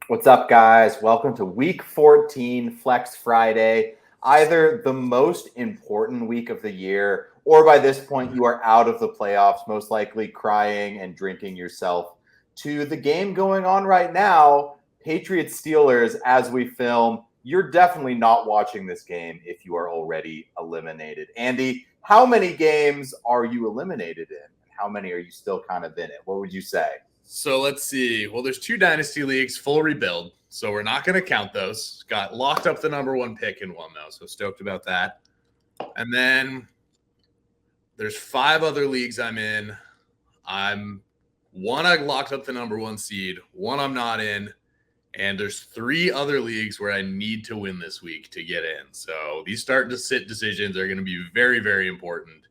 What's up, guys? Welcome to Week 14 Flex Friday. Either the most important week of the year, or by this point, you are out of the playoffs, most likely crying and drinking yourself to the game going on right now, Patriots Steelers, as we film. You're definitely not watching this game if you are already eliminated. Andy, how many games are you eliminated in? And how many are you still kind of in it? What would you say? So let's see. Well, there's 2 dynasty leagues, full rebuild. So we're not going to count those. Got locked up the number 1 pick in one, though. So stoked about that. And then there's 5 other leagues I'm in. I locked up the number 1 seed. 1 I'm not in. And there's 3 other leagues where I need to win this week to get in. So these start to sit decisions are going to be very, very important,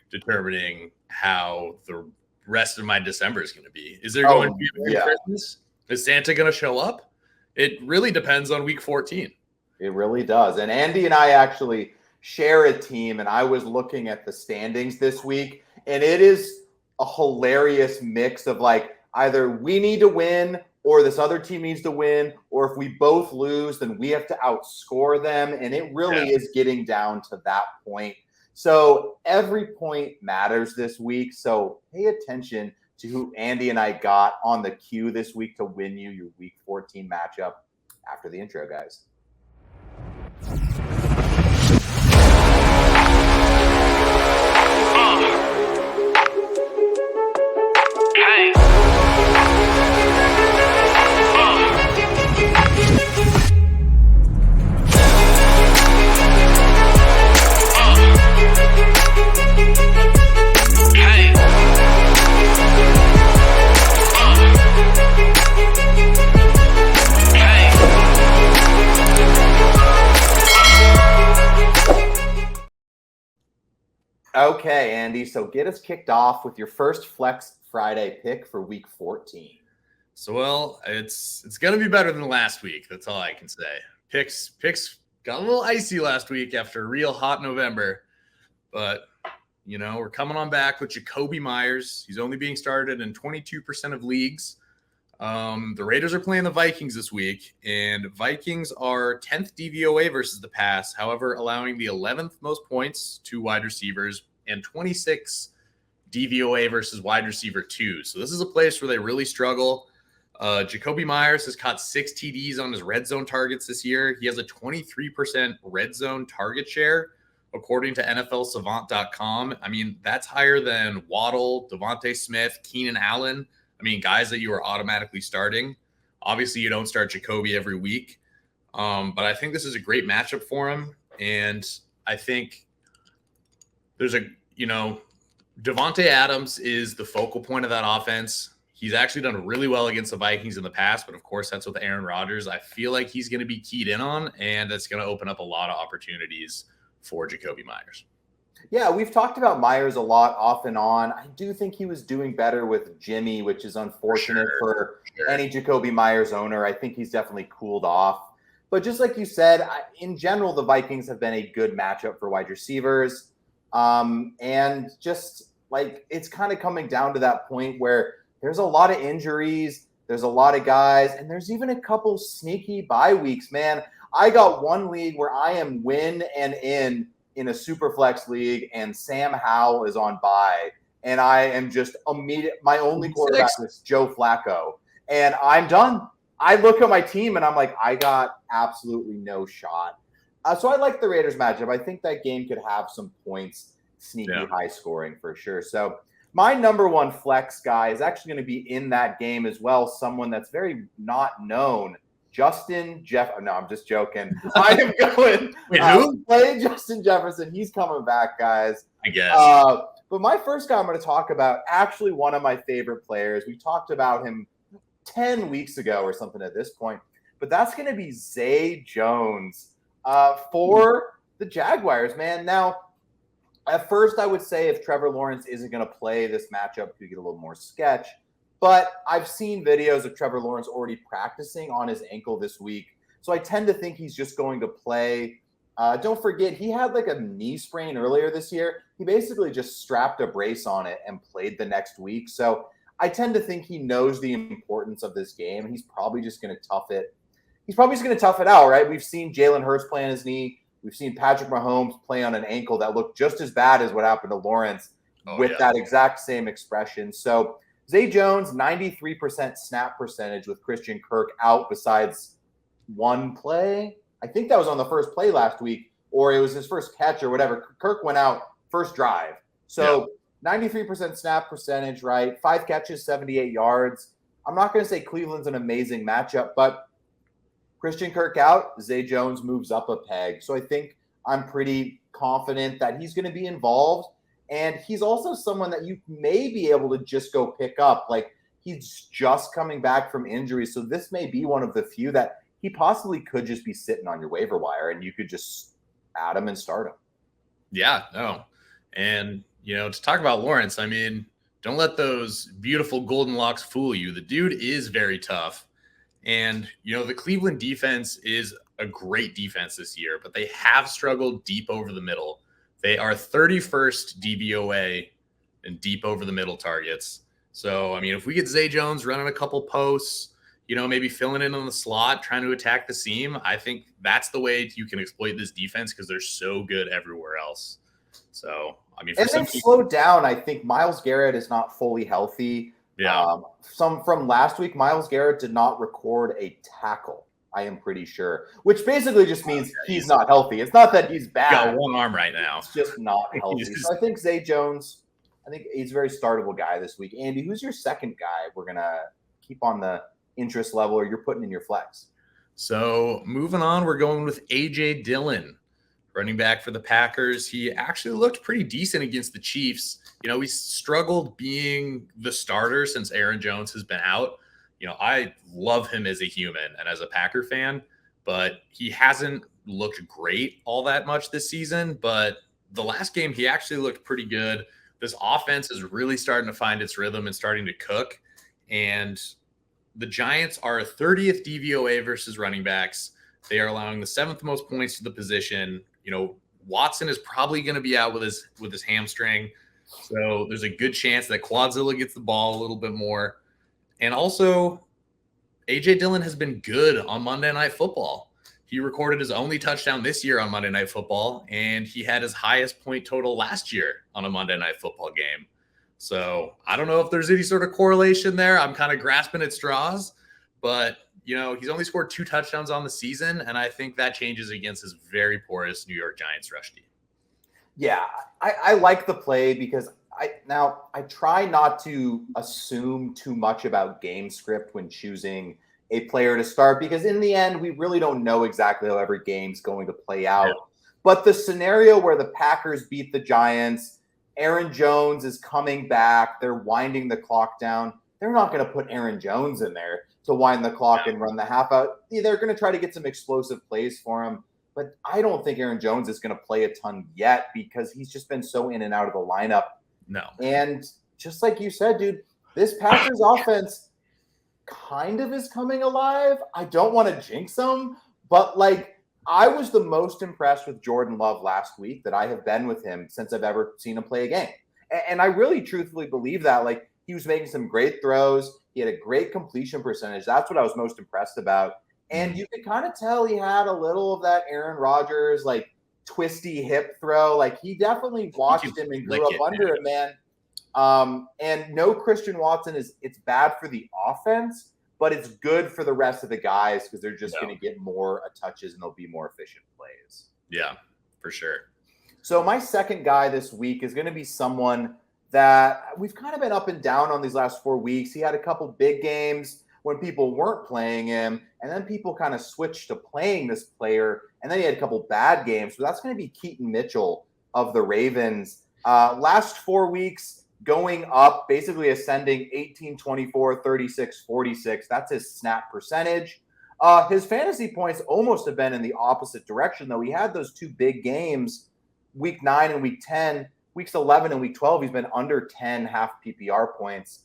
determining how the rest of my December is going to be. Is there going to be a Merry Christmas? Is Santa going to show up? It really depends on week 14. It really does. And Andy and I actually share a team, and I was looking at the standings this week, and it is a hilarious mix of like either we need to win or this other team needs to win, or if we both lose, then we have to outscore them. And it really is getting down to that point. So every point matters this week. So pay attention to who Andy and I got on the queue this week to win you your Week 14 matchup after the intro, guys. Okay, Andy, so get us kicked off with your first Flex Friday pick for Week 14. So, well, it's going to be better than last week. That's all I can say. Picks got a little icy last week after a real hot November. But, you know, we're coming on back with Jakobi Meyers. He's only being started in 22% of leagues. The Raiders are playing the Vikings this week, and Vikings are 10th DVOA versus the pass, however, allowing the 11th most points to wide receivers and 26 DVOA versus wide receiver 2. So this is a place where they really struggle. Jakobi Meyers has caught 6 TDs on his red zone targets this year. He has a 23% red zone target share, according to NFLsavant.com. I mean, that's higher than Waddle, Devontae Smith, Keenan Allen. I mean, guys that you are automatically starting. Obviously, you don't start Jakobi every week. But I think this is a great matchup for him. And I think there's Devontae Adams is the focal point of that offense. He's actually done really well against the Vikings in the past, but of course that's with Aaron Rodgers. I feel like he's going to be keyed in on, and that's going to open up a lot of opportunities for Jakobi Meyers. Yeah, we've talked about Meyers a lot off and on. I do think he was doing better with Jimmy, which is unfortunate for any Jakobi Meyers owner. I think he's definitely cooled off. But just like you said, in general, the Vikings have been a good matchup for wide receivers. And just like it's kind of coming down to that point where there's a lot of injuries, there's a lot of guys, and there's even a couple sneaky bye weeks, man. I got one league where I am win and in a super flex league, and Sam Howell is on bye, and I am just immediate. My only quarterback is Joe Flacco, and I'm done. I look at my team and I'm like, I got absolutely no shot. So I like the Raiders matchup. I think that game could have some points, sneaky high scoring for sure. So my number 1 flex guy is actually going to be in that game as well. Someone that's very not known. Justin Jefferson. No, I'm just joking. I am going. Wait, who? Play Justin Jefferson. He's coming back, guys. I guess. But my first guy I'm going to talk about, actually one of my favorite players. We talked about him 10 weeks ago or something at this point. But that's going to be Zay Jones for the Jaguars, man. Now, at first, I would say if Trevor Lawrence isn't going to play this matchup, you get a little more sketch. But I've seen videos of Trevor Lawrence already practicing on his ankle this week. So I tend to think he's just going to play. Don't forget, he had like a knee sprain earlier this year. He basically just strapped a brace on it and played the next week. So I tend to think he knows the importance of this game. He's probably just going to tough it. He's probably just going to tough it out, right? We've seen Jalen Hurts play on his knee. We've seen Patrick Mahomes play on an ankle that looked just as bad as what happened to Lawrence with that exact same expression. So Zay Jones, 93% snap percentage with Christian Kirk out besides one play. I think that was on the first play last week, or it was his first catch or whatever. Kirk went out first drive. So 93% snap percentage, right? 5 catches, 78 yards. I'm not going to say Cleveland's an amazing matchup, but Christian Kirk out, Zay Jones moves up a peg. So I think I'm pretty confident that he's going to be involved. And he's also someone that you may be able to just go pick up. Like, he's just coming back from injury. So this may be one of the few that he possibly could just be sitting on your waiver wire and you could just add him and start him. Yeah, no. And, to talk about Lawrence, I mean, don't let those beautiful golden locks fool you. The dude is very tough. And, the Cleveland defense is a great defense this year, but they have struggled deep over the middle. They are 31st DVOA and deep over the middle targets. So, I mean, if we get Zay Jones running a couple posts, maybe filling in on the slot, trying to attack the seam, I think that's the way you can exploit this defense because they're so good everywhere else. So, I mean, and they've slowed down. I think Myles Garrett is not fully healthy. Yeah. Some from last week, Myles Garrett did not record a tackle, I am pretty sure, which basically just means he's not healthy. It's not that he's bad. Got one arm right now. It's just not healthy. So I think Zay Jones, I think he's a very startable guy this week. Andy, who's your second guy we're going to keep on the interest level or you're putting in your flex? So moving on, we're going with A.J. Dillon, running back for the Packers. He actually looked pretty decent against the Chiefs. He struggled being the starter since Aaron Jones has been out. I love him as a human and as a Packer fan, but he hasn't looked great all that much this season. But the last game, he actually looked pretty good. This offense is really starting to find its rhythm and starting to cook. And the Giants are 30th DVOA versus running backs. They are allowing the 7th most points to the position. Watson is probably going to be out with his hamstring. So there's a good chance that Quadzilla gets the ball a little bit more. And also, A.J. Dillon has been good on Monday Night Football. He recorded his only touchdown this year on Monday Night Football, and he had his highest point total last year on a Monday Night Football game. So I don't know if there's any sort of correlation there. I'm kind of grasping at straws, but he's only scored 2 touchdowns on the season, and I think that changes against his very porous New York Giants rush team. Yeah, I like the play because I try not to assume too much about game script when choosing a player to start because in the end, we really don't know exactly how every game's going to play out. Yeah. But the scenario where the Packers beat the Giants, Aaron Jones is coming back, they're winding the clock down. They're not going to put Aaron Jones in there to wind the clock and run the half out. They're going to try to get some explosive plays for him. But I don't think Aaron Jones is going to play a ton yet because he's just been so in and out of the lineup. No. And just like you said, dude, this Packers offense kind of is coming alive. I don't want to jinx them, but I was the most impressed with Jordan Love last week that I have been with him since I've ever seen him play a game. And I really truthfully believe that. He was making some great throws. He had a great completion percentage. That's what I was most impressed about. And you could kind of tell he had a little of that Aaron Rodgers, twisty hip throw. He definitely watched him and grew up under it, man. And no Christian Watson it's bad for the offense, but it's good for the rest of the guys because they're just going to get more touches and they'll be more efficient plays. Yeah, for sure. So my second guy this week is going to be someone that we've kind of been up and down on these last 4 weeks. He had a couple big games when people weren't playing him, and then people kind of switched to playing this player, and then he had a couple bad games. So that's going to be Keaton Mitchell of the Ravens. Last 4 weeks, going up, basically ascending 18, 24, 36, 46. That's his snap percentage. His fantasy points almost have been in the opposite direction, though. He had those 2 big games, week 9 and week 10. Weeks 11 and week 12, he's been under 10 half PPR points.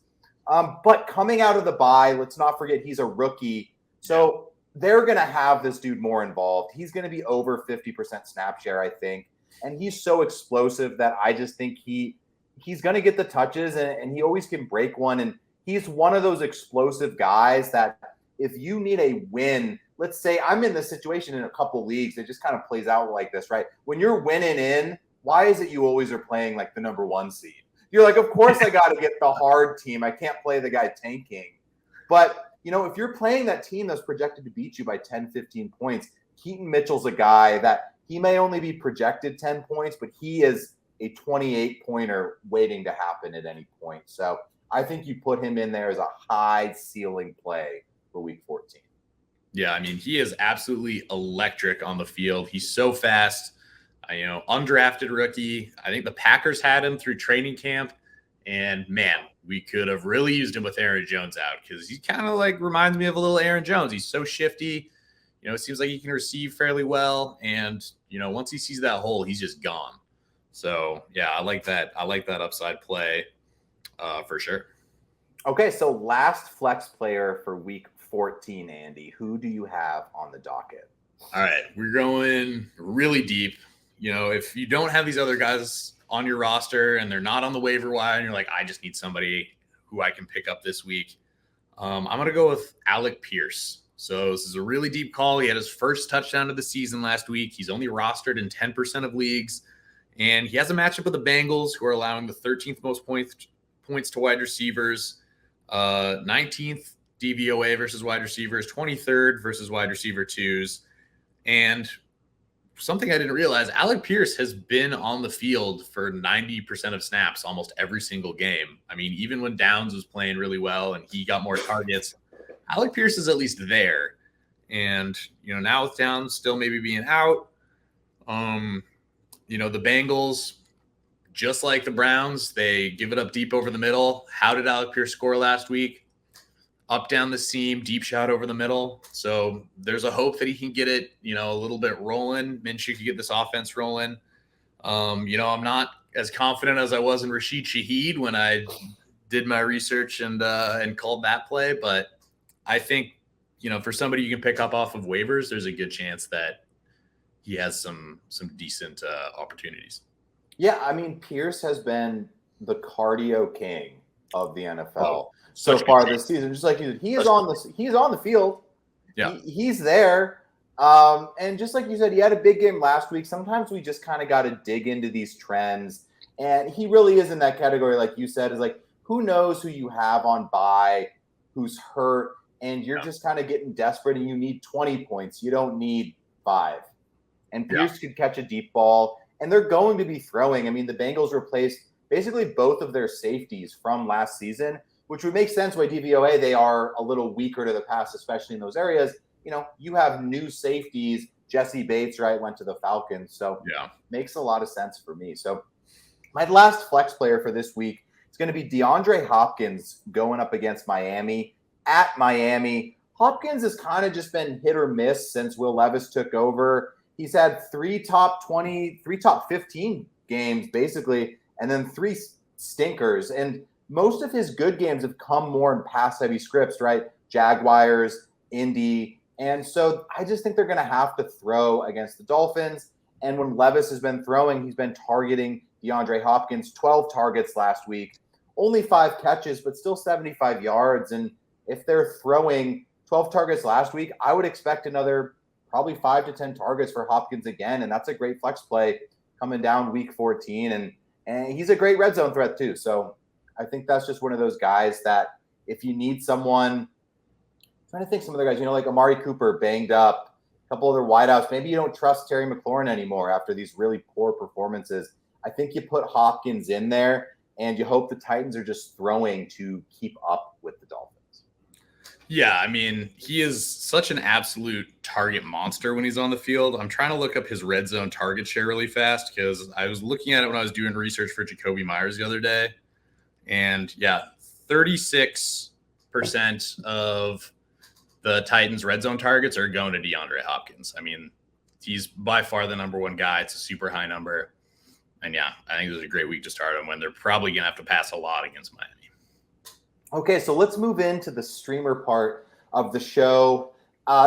But coming out of the bye, let's not forget he's a rookie. So they're going to have this dude more involved. He's going to be over 50% snap share, I think. And he's so explosive that I just think he's going to get the touches and he always can break one. And he's one of those explosive guys that if you need a win, let's say I'm in this situation in a couple leagues, it just kind of plays out like this, right? When you're winning in, why is it you always are playing like the number 1 seed? You're like, of course I got to get the hard team. I can't play the guy tanking. But, if you're playing that team that's projected to beat you by 10, 15 points, Keaton Mitchell's a guy that he may only be projected 10 points, but he is a 28-pointer waiting to happen at any point. So I think you put him in there as a high ceiling play for week 14. Yeah, I mean, he is absolutely electric on the field. He's so fast. Undrafted rookie. I think the Packers had him through training camp. And, man, we could have really used him with Aaron Jones out because he kind of reminds me of a little Aaron Jones. He's so shifty. It seems like he can receive fairly well. And, once he sees that hole, he's just gone. So, yeah, I like that. I like that upside play for sure. Okay, so last flex player for week 14, Andy. Who do you have on the docket? All right, we're going really deep. If you don't have these other guys on your roster and they're not on the waiver wire and you're like, I just need somebody who I can pick up this week, I'm going to go with Alec Pierce. So this is a really deep call. He had his first touchdown of the season last week. He's only rostered in 10% of leagues. And he has a matchup with the Bengals, who are allowing the 13th most points to wide receivers, 19th DVOA versus wide receivers, 23rd versus wide receiver twos. And something I didn't realize, Alec Pierce has been on the field for 90% of snaps almost every single game. I mean, even when Downs was playing really well and he got more targets, Alec Pierce is at least there. And, now with Downs still maybe being out, the Bengals, just like the Browns, they give it up deep over the middle. How did Alec Pierce score last week? Up down the seam, deep shot over the middle. So there's a hope that he can get it, a little bit rolling. Minshew can get this offense rolling. I'm not as confident as I was in Rashid Shaheed when I did my research and called that play. But I think, for somebody you can pick up off of waivers, there's a good chance that he has some decent opportunities. Yeah, I mean, Pierce has been the cardio king of the NFL so far this season. Just like he's on the field. Yeah, he's there. And just like you said, he had a big game last week. Sometimes we just kind of got to dig into these trends, and he really is in that category, like you said, is like, who knows who you have on bye, who's hurt, and you're just kind of getting desperate, and you need 20 points. You don't need 5. And Pierce could catch a deep ball, and they're going to be throwing. I mean, the Bengals replaced basically both of their safeties from last season, which would make sense why DVOA, they are a little weaker to the pass, especially in those areas. You have new safeties. Jesse Bates, right, went to the Falcons. So makes a lot of sense for me. So my last flex player for this week is going to be DeAndre Hopkins going up against Miami at Miami. Hopkins has kind of just been hit or miss since Will Levis took over. He's had 3 top 20, 3 top 15 games, basically, and then 3 stinkers. And most of his good games have come more in pass-heavy scripts, right? Jaguars, Indy. And so I just think they're going to have to throw against the Dolphins. And when Levis has been throwing, he's been targeting DeAndre Hopkins, 12 targets last week, only 5 catches, but still 75 yards. And if they're throwing 12 targets last week, I would expect another probably 5 to 10 targets for Hopkins again. And that's a great flex play coming down week 14. And he's a great red zone threat too. So I think that's just one of those guys that if you need someone, I'm trying to think some other guys, like Amari Cooper banged up, a couple other wideouts. Maybe you don't trust Terry McLaurin anymore after these really poor performances. I think you put Hopkins in there and you hope the Titans are just throwing to keep up with the Dolphins. Yeah, I mean, he is such an absolute target monster when he's on the field. I'm trying to look up his red zone target share really fast because I was looking at it when I was doing research for Jakobi Meyers the other day. And 36% of the Titans' red zone targets are going to DeAndre Hopkins. I mean, he's by far the number one guy. It's a super high number. And I think this is a great week to start him when they're probably going to have to pass a lot against Miami. Okay, so let's move into the streamer part of the show.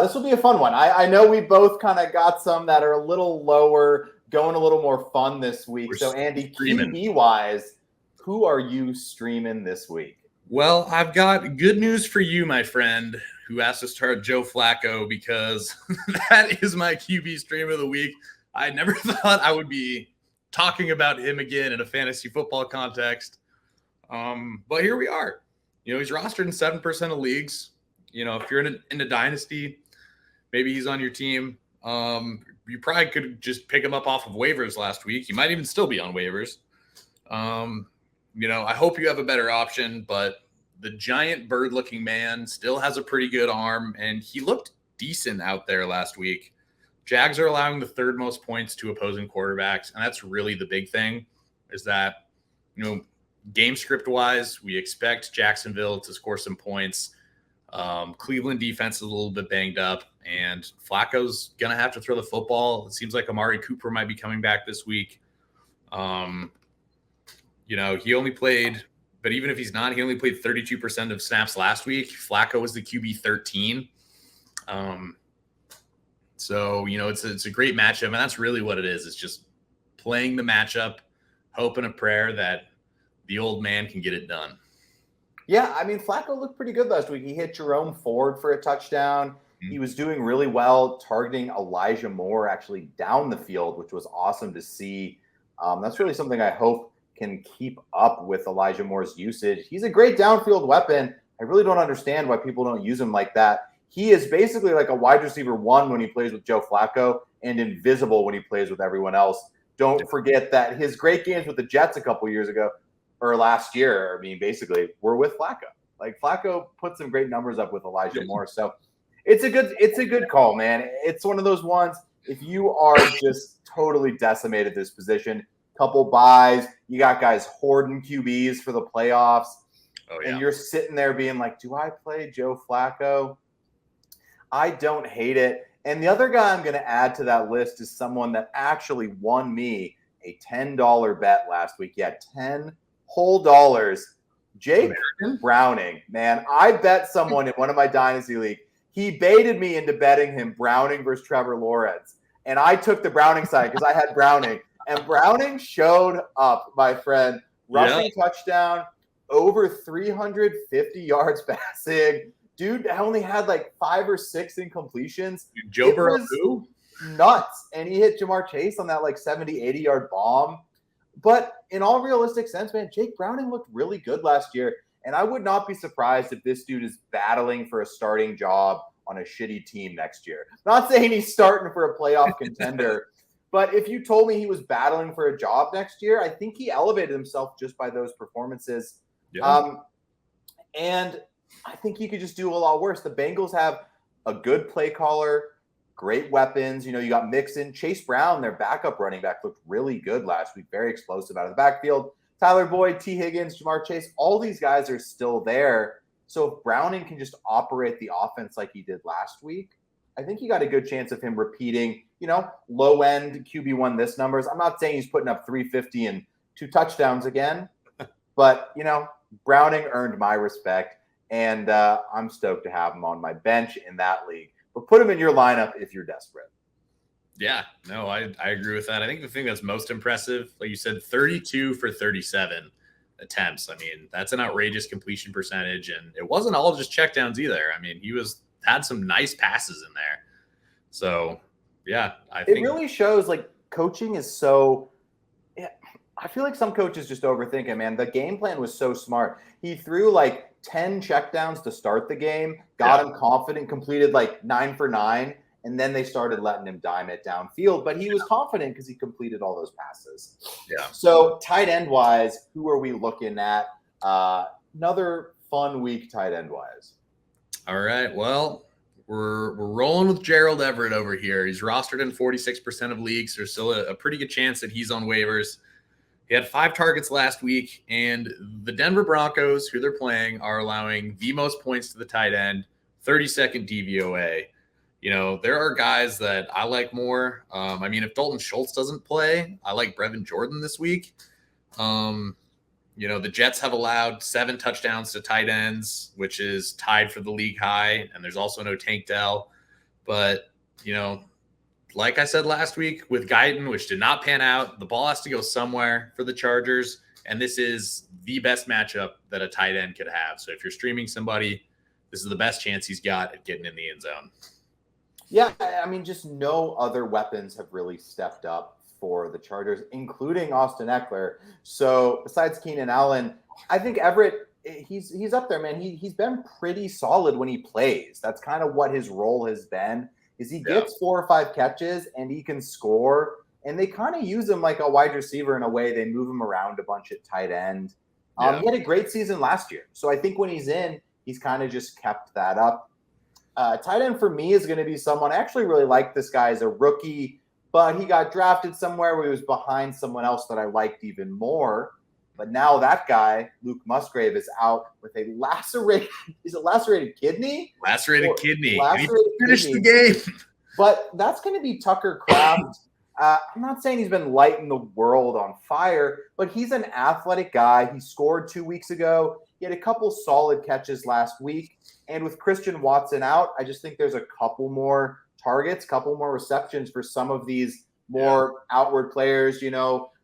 This will be a fun one. I know we both kind of got some that are a little lower, going a little more fun this week. So, Andy, QB-wise, who are you streaming this week? Well, I've got good news for you, my friend, who asked to start Joe Flacco, because that is my QB stream of the week. I never thought I would be talking about him again in a fantasy football context. But here we are. He's rostered in 7% of leagues. If you're in a dynasty, maybe he's on your team. You probably could just pick him up off of waivers last week. He might even still be on waivers. I hope you have a better option, but the giant bird-looking man still has a pretty good arm, and he looked decent out there last week. Jags are allowing the third most points to opposing quarterbacks, and that's really the big thing, is that, game script-wise, we expect Jacksonville to score some points. Cleveland defense is a little bit banged up, and Flacco's going to have to throw the football. It seems like Amari Cooper might be coming back this week. He only played, but even if he's not, he only played 32% of snaps last week. Flacco was the QB 13. So, it's a great matchup, and that's really what it is. It's just playing the matchup, hoping a prayer that the old man can get it done. Yeah, I mean, Flacco looked pretty good last week. He hit Jerome Ford for a touchdown. Mm-hmm. He was doing really well targeting Elijah Moore actually down the field, which was awesome to see. That's really something I hope can keep up with Elijah Moore's usage. He's a great downfield weapon. I really don't understand why people don't use him like that. He is basically like a wide receiver 1 when he plays with Joe Flacco and invisible when he plays with everyone else. Don't forget that his great games with the Jets a couple years ago or last year, basically were with Flacco. Like Flacco put some great numbers up with Elijah Moore. So it's a good call, man. It's one of those ones, if you are just totally decimated this position, couple buys, you got guys hoarding QBs for the playoffs, and you're sitting there being like, do I play Joe Flacco? I don't hate it. And the other guy I'm going to add to that list is someone that actually won me a $10 bet last week. Yeah, $10 whole dollars. Jake Browning, man. I bet someone in one of my dynasty league. He baited me into betting him Browning versus Trevor Lawrence. And I took the Browning side because I had Browning. And Browning showed up, my friend. Rushing touchdown, over 350 yards passing. Dude only had like 5 or 6 incompletions. Joe Burrow, nuts. And he hit Jamar Chase on that like 70, 80-yard bomb. But in all realistic sense, man, Jake Browning looked really good last year. And I would not be surprised if this dude is battling for a starting job on a shitty team next year. Not saying he's starting for a playoff contender, but if you told me he was battling for a job next year, I think he elevated himself just by those performances. Yeah. And I think he could just do a lot worse. The Bengals have a good play caller, great weapons. You got Mixon. Chase Brown, their backup running back, looked really good last week. Very explosive out of the backfield. Tyler Boyd, T. Higgins, Jamar Chase, all these guys are still there. So if Browning can just operate the offense like he did last week, I think you got a good chance of him repeating, low-end QB1 this numbers. I'm not saying he's putting up 350 and 2 touchdowns again, but, Browning earned my respect, and I'm stoked to have him on my bench in that league. But put him in your lineup if you're desperate. Yeah, no, I agree with that. I think the thing that's most impressive, like you said, 32 for 37 attempts. That's an outrageous completion percentage, and it wasn't all just checkdowns either. He had some nice passes in there. So, yeah, I think it really shows like coaching is so. Yeah, I feel like some coaches just overthink it, man. The game plan was so smart. He threw like 10 checkdowns to start the game, got him confident, completed like 9 for 9, and then they started letting him dime it downfield. But he was confident because he completed all those passes. Yeah. So tight end wise, who are we looking at? Another fun week tight end wise. All right. Well, we're rolling with Gerald Everett over here. He's rostered in 46% of leagues. There's still a pretty good chance that he's on waivers. He had 5 targets last week, and the Denver Broncos, who they're playing, are allowing the most points to the tight end, 32nd DVOA. There are guys that I like more. If Dalton Schultz doesn't play, I like Brevin Jordan this week. The Jets have allowed 7 touchdowns to tight ends, which is tied for the league high, and there's also no Tank Dell. But, like I said last week with Guyton, which did not pan out, the ball has to go somewhere for the Chargers. And this is the best matchup that a tight end could have. So if you're streaming somebody, this is the best chance he's got at getting in the end zone. Yeah, I mean, just no other weapons have really stepped up for the Chargers, including Austin Eckler. So besides Keenan Allen, I think Everett, he's up there, man. He's been pretty solid when he plays. That's kind of what his role has been, is he gets 4 or 5 catches and he can score. And they kind of use him like a wide receiver in a way. They move him around a bunch at tight end. He had a great season last year. So I think when he's in, he's kind of just kept that up. Tight end for me is going to be someone, I actually really like this guy as a rookie, but he got drafted somewhere where he was behind someone else that I liked even more. But now that guy, Luke Musgrave, is out with a lacerated kidney? Lacerated kidney. Lacerated finish the game. But that's going to be Tucker Kraft. I'm not saying he's been lighting the world on fire, but he's an athletic guy. He scored 2 weeks ago. He had a couple solid catches last week. And with Christian Watson out, I just think there's a couple more targets, couple more receptions for some of these more outward players.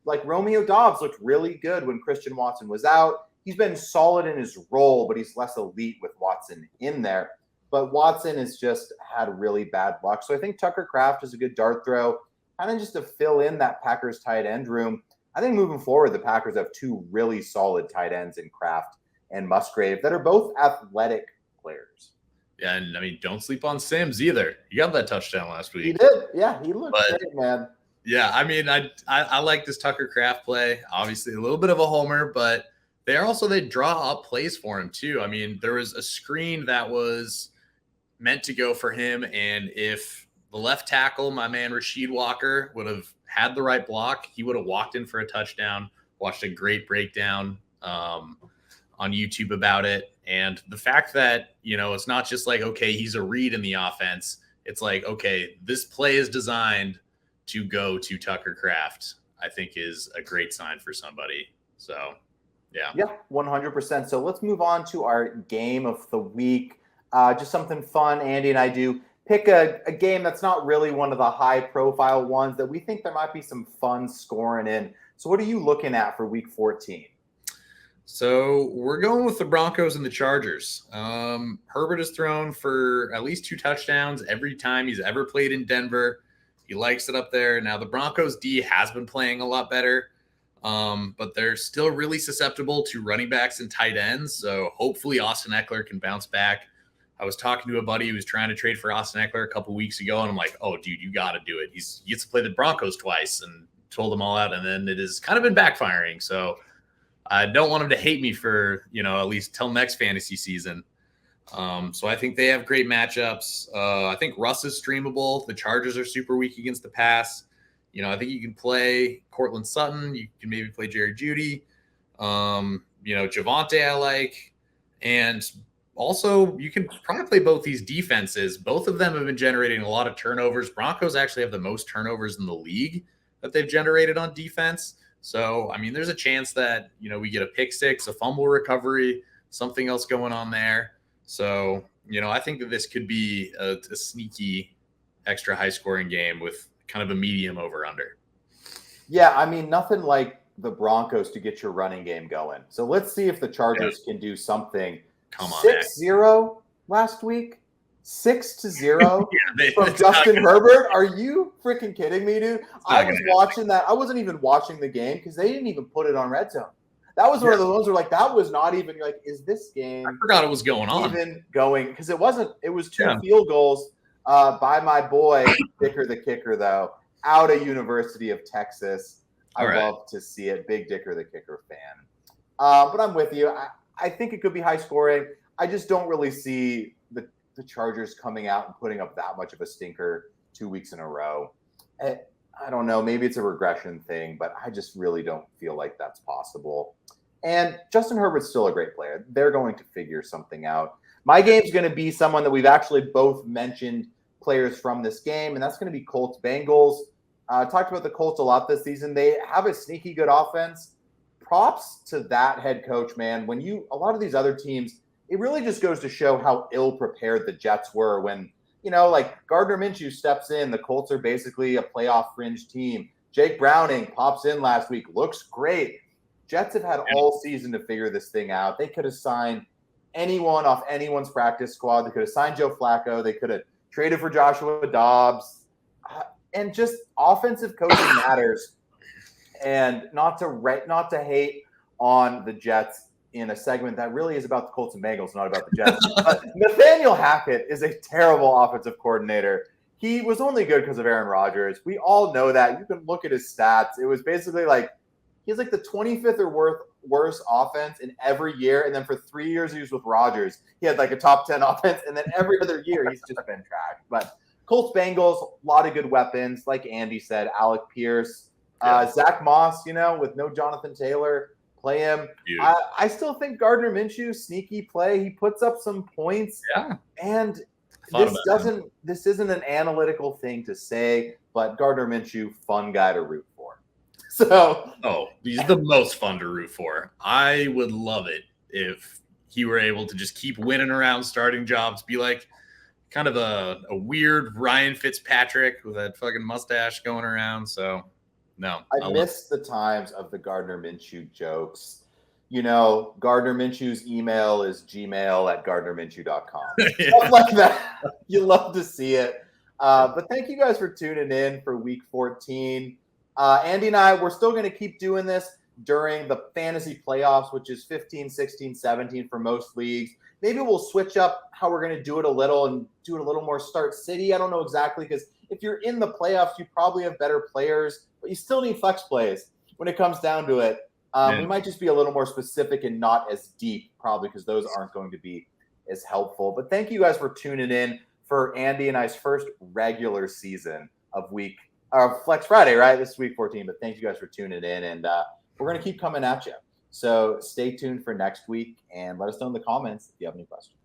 Like Romeo Doubs looked really good when Christian Watson was out. He's been solid in his role, but he's less elite with Watson in there. But Watson has just had really bad luck. So I think Tucker Kraft is a good dart throw, kind of just to fill in that Packers tight end room. I think moving forward, the Packers have 2 really solid tight ends in Kraft and Musgrave that are both athletic players. Yeah, and I mean, don't sleep on Sims either. You got that touchdown last week. He did. Yeah, he looked great, man. Yeah, I mean, I like this Tucker Kraft play. Obviously, a little bit of a homer, but they draw up plays for him too. I mean, there was a screen that was meant to go for him, and if the left tackle, my man Rasheed Walker, would have had the right block, he would have walked in for a touchdown. Watched a great breakdown on YouTube about it. And the fact that, it's not just like, okay, he's a read in the offense. It's like, okay, this play is designed to go to Tucker Kraft, I think is a great sign for somebody. So, yeah. Yeah, 100%. So let's move on to our game of the week. Just something fun Andy and I do. Pick a game that's not really one of the high-profile ones that we think there might be some fun scoring in. So what are you looking at for Week 14? So we're going with the Broncos and the Chargers. Herbert has thrown for at least 2 touchdowns every time he's ever played in Denver. He likes it up there. Now, the Broncos D has been playing a lot better, but they're still really susceptible to running backs and tight ends. So hopefully Austin Eckler can bounce back. I was talking to a buddy who was trying to trade for Austin Eckler a couple weeks ago, and I'm like, oh, dude, you got to do it. He gets to play the Broncos twice, and told them all out, and then it has kind of been backfiring. So I don't want him to hate me for, at least till next fantasy season. So I think they have great matchups. I think Russ is streamable. The Chargers are super weak against the pass. I think you can play Cortland Sutton. You can maybe play Jerry Jeudy. Javonte I like. And also, you can probably play both these defenses. Both of them have been generating a lot of turnovers. Broncos actually have the most turnovers in the league that they've generated on defense. So, I mean, there's a chance that, we get a pick six, a fumble recovery, something else going on there. So, I think that this could be a sneaky extra high-scoring game with kind of a medium over-under. Yeah, I mean, nothing like the Broncos to get your running game going. So let's see if the Chargers can do something. Come on, 6-0 last week? 6-0 from Justin Herbert? Are you freaking kidding me, dude? I was watching that. I wasn't even watching the game because they didn't even put it on Red Zone. That was one of the ones where, like, that was not even, you're like, is this game? I forgot it was going on. Even going, because it wasn't, it was 2 field goals by my boy, Dicker the Kicker, though, out of University of Texas. I love to see it. Big Dicker the Kicker fan. But I'm with you. I think it could be high scoring. I just don't really see the Chargers coming out and putting up that much of a stinker 2 weeks in a row. I don't know. Maybe it's a regression thing, but I just really don't feel like that's possible. And Justin Herbert's still a great player. They're going to figure something out. My game's going to be someone that we've actually both mentioned players from this game, and that's going to be Colts Bengals. Talked about the Colts a lot this season. They have a sneaky good offense. Props to that head coach, man. A lot of these other teams, it really just goes to show how ill prepared the Jets were when, like Gardner Minshew steps in. The Colts are basically a playoff fringe team. Jake Browning pops in last week, looks great. Jets have had all season to figure this thing out. They could have signed anyone off anyone's practice squad. They could have signed Joe Flacco. They could have traded for Joshua Dobbs. And just offensive coaching matters. And not to hate on the Jets in a segment that really is about the Colts and Bengals, not about the Jets. But Nathaniel Hackett is a terrible offensive coordinator. He was only good because of Aaron Rodgers. We all know that. You can look at his stats. It was basically like he has like the 25th or worst offense in every year. And then for 3 years he was with Rodgers, he had like a top 10 offense. And then every other year he's just been trash. But Colts, Bengals, a lot of good weapons. Like Andy said, Alec Pierce, Zach Moss, with no Jonathan Taylor, play him. I still think Gardner Minshew, sneaky play. He puts up some points. Yeah. And this isn't an analytical thing to say, but Gardner Minshew, fun guy to root for. So, he's the most fun to root for. I would love it if he were able to just keep winning around starting jobs, be like kind of a weird Ryan Fitzpatrick with that fucking mustache going around. So, no. I miss the times of the Gardner Minshew jokes. Gardner Minshew's email is gmail@gardnerminshew.com. Stuff like that. You love to see it. But thank you guys for tuning in for week 14. Andy and I, we're still going to keep doing this during the fantasy playoffs, which is 15, 16, 17 for most leagues. Maybe we'll switch up how we're going to do it a little and do it a little more start city. I don't know exactly, because if you're in the playoffs, you probably have better players, but you still need flex plays when it comes down to it. We might just be a little more specific and not as deep, probably, because those aren't going to be as helpful. But thank you guys for tuning in for Andy and I's first regular season of Flex Friday, right? This is week 14, but thank you guys for tuning in, and we're going to keep coming at you. So stay tuned for next week, and let us know in the comments if you have any questions.